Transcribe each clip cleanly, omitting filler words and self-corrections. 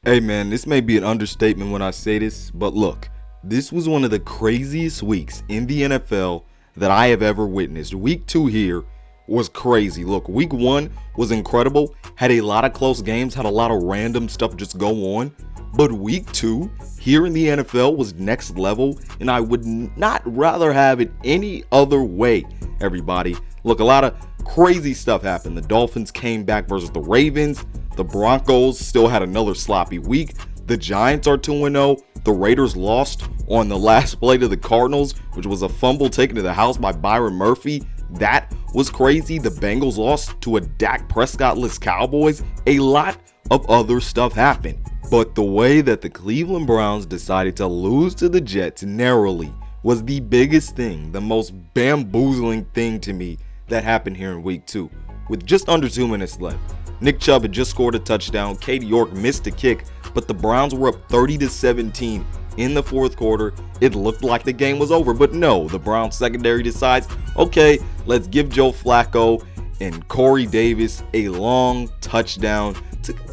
Hey man, this may be an understatement when I say this, but look, this was one of the craziest weeks in the NFL that I have ever witnessed. Week 2 here was crazy. Look, week 1 was incredible, had a lot of close games, had a lot of random stuff just go on, but week 2 here in the NFL was next level, and I would not rather have it any other way, everybody. Look, a lot of crazy stuff happened. The Dolphins came back versus the Ravens. The Broncos still had another sloppy week. The Giants are 2-0. The Raiders lost on the last play to the Cardinals, which was a fumble taken to the house by Byron Murphy. That was crazy. The Bengals lost to a Dak Prescott-less Cowboys. A lot of other stuff happened. But the way that the Cleveland Browns decided to lose to the Jets narrowly was the biggest thing, the most bamboozling thing to me that happened here in week 2. With just under 2 minutes left, Nick Chubb had just scored a touchdown. Katie York missed a kick, but the Browns were up 30-17 in the fourth quarter. It looked like the game was over, but no, the Browns secondary decides, okay, let's give Joe Flacco and Corey Davis a long touchdown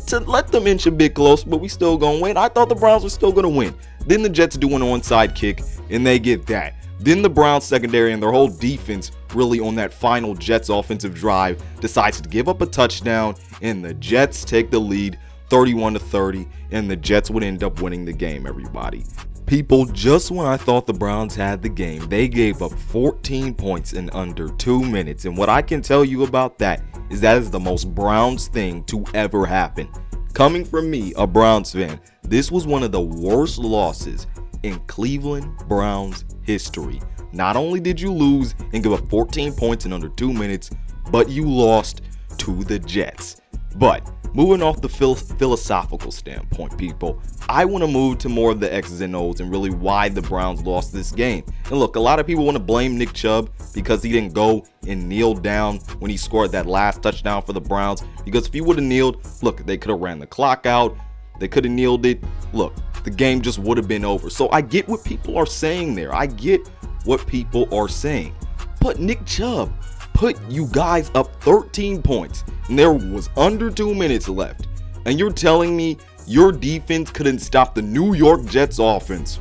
to let them inch a bit close, but we still gonna win. I thought the Browns were still gonna win. Then the Jets do an onside kick, and they get that. Then the Browns secondary and their whole defense really on that final Jets offensive drive decides to give up a touchdown, and the Jets take the lead 31-30, and the Jets would end up winning the game, everybody. People, just when I thought the Browns had the game, they gave up 14 points in under 2 minutes, and what I can tell you about that is the most Browns thing to ever happen. Coming from me, a Browns fan, this was one of the worst losses in Cleveland Browns history. Not only did you lose and give up 14 points in under 2 minutes, but you lost to the Jets. But moving off the philosophical standpoint, people, I want to move to more of the X's and O's and really why the Browns lost this game. And look, a lot of people want to blame Nick Chubb because he didn't go and kneel down when he scored that last touchdown for the Browns. Because if he would have kneeled, look, they could have ran the clock out. They could have kneeled it. Look, the game just would have been over. So I get what people are saying there. I get what people are saying. But Nick Chubb put you guys up 13 points and there was under 2 minutes left. And you're telling me your defense couldn't stop the New York Jets offense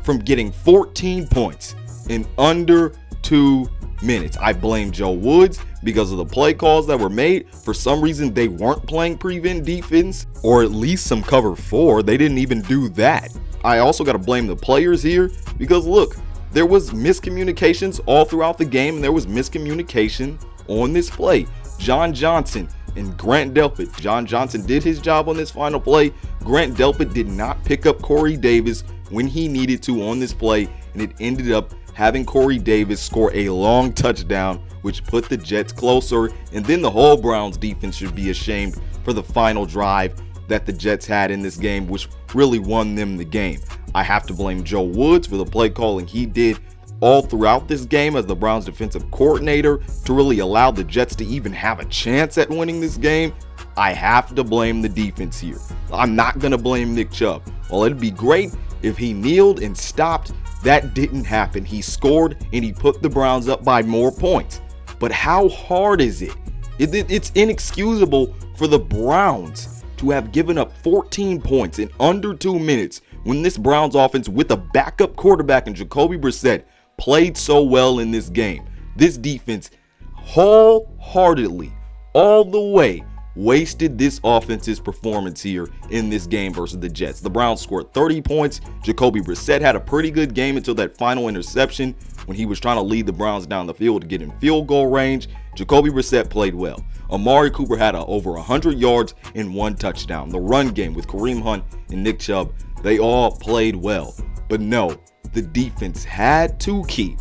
from getting 14 points in under 2 minutes. I blame Joe Woods because of the play calls that were made. For some reason, they weren't playing prevent defense, or at least some cover 4. They didn't even do that. I also got to blame the players here because look, there was miscommunications all throughout the game, and there was miscommunication on this play. John Johnson and Grant Delpit. John Johnson did his job on this final play. Grant Delpit did not pick up Corey Davis when he needed to on this play, and it ended up having Corey Davis score a long touchdown, which put the Jets closer. And then the whole Browns defense should be ashamed for the final drive that the Jets had in this game, which really won them the game. I have to blame Joe Woods for the play calling he did all throughout this game as the Browns defensive coordinator to really allow the Jets to even have a chance at winning this game. I have to blame the defense here. I'm not going to blame Nick Chubb. Well, it'd be great if he kneeled and stopped. That didn't happen. He scored and he put the Browns up by more points. But how hard is it? It's inexcusable for the Browns to have given up 14 points in under 2 minutes when this Browns offense with a backup quarterback in Jacoby Brissett played so well in this game. This defense wholeheartedly, all the way, wasted this offense's performance here in this game versus the Jets. The Browns scored 30 points. Jacoby Brissett had a pretty good game until that final interception when he was trying to lead the Browns down the field to get in field goal range. Jacoby Brissett played well. Amari Cooper had over 100 yards and 1 touchdown. The run game with Kareem Hunt and Nick Chubb, they all played well. But no, the defense had to keep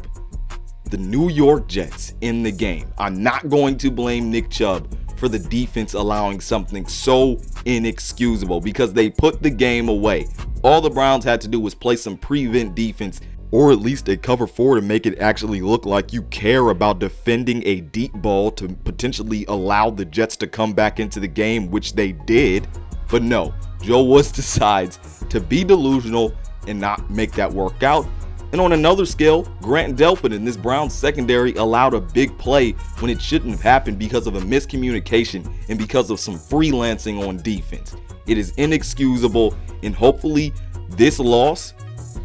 the New York Jets in the game. I'm not going to blame Nick Chubb for the defense allowing something so inexcusable because they put the game away. All the Browns had to do was play some prevent defense, or at least a cover 4 to make it actually look like you care about defending a deep ball to potentially allow the Jets to come back into the game, which they did. But no, Joe Woods decides to be delusional and not make that work out. And on another scale, Grant Delpit in this Browns secondary allowed a big play when it shouldn't have happened because of a miscommunication and because of some freelancing on defense. It is inexcusable, and hopefully this loss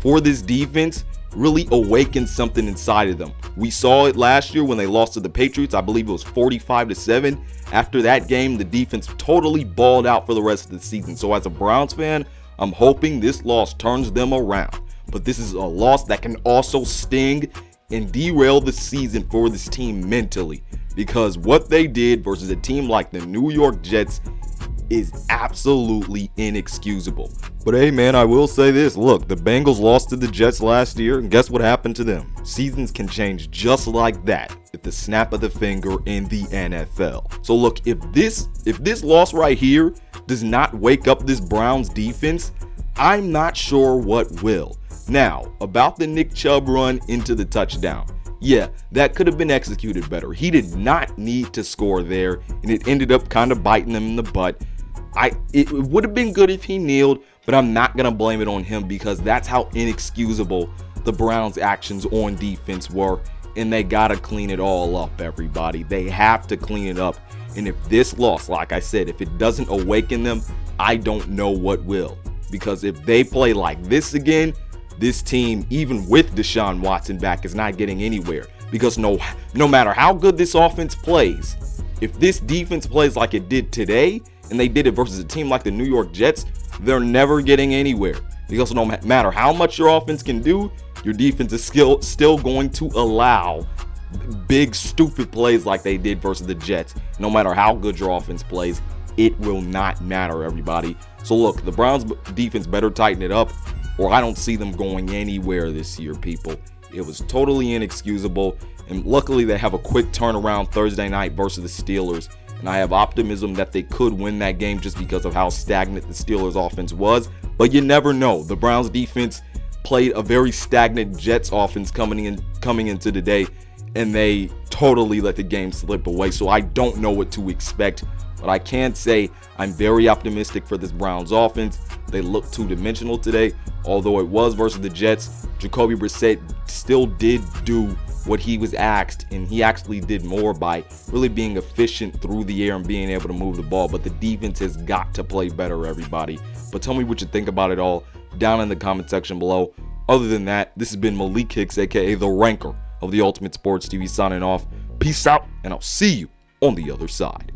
for this defense really awakens something inside of them. We saw it last year when they lost to the Patriots. I believe it was 45-7. After that game, the defense totally balled out for the rest of the season. So as a Browns fan, I'm hoping this loss turns them around. But this is a loss that can also sting and derail the season for this team mentally, because what they did versus a team like the New York Jets is absolutely inexcusable. But hey man, I will say this. Look, the Bengals lost to the Jets last year, and guess what happened to them? Seasons can change just like that at the snap of the finger in the NFL. So look, if this loss right here does not wake up this Browns defense, I'm not sure what will. Now, about the Nick Chubb run into the touchdown. Yeah, that could have been executed better. He did not need to score there, and it ended up kind of biting him in the butt. It would have been good if he kneeled, but I'm not going to blame it on him because that's how inexcusable the Browns' actions on defense were, and they got to clean it all up, everybody. They have to clean it up, and if this loss, like I said, if it doesn't awaken them, I don't know what will, because if they play like this again, this team, even with Deshaun Watson back, is not getting anywhere, because no matter how good this offense plays, if this defense plays like it did today, and they did it versus a team like the New York Jets, they're never getting anywhere, because no matter how much your offense can do, your defense is still going to allow big stupid plays like they did versus the Jets. No matter how good your offense plays, it will not matter, everybody. So look, the Browns defense better tighten it up, or I don't see them going anywhere this year, people. It was totally inexcusable, and luckily they have a quick turnaround Thursday night versus the Steelers, and I have optimism that they could win that game just because of how stagnant the Steelers offense was, but you never know. The Browns defense played a very stagnant Jets offense coming into today, and they totally let the game slip away, so I don't know what to expect. But I can say I'm very optimistic for this Browns offense. They look two-dimensional today, although it was versus the Jets. Jacoby Brissett still did do what he was asked, and he actually did more by really being efficient through the air and being able to move the ball. But the defense has got to play better, everybody. But tell me what you think about it all down in the comment section below. Other than that, this has been Malik Hicks, aka The Ranker of the Ultimate Sports TV, signing off. Peace out, and I'll see you on the other side.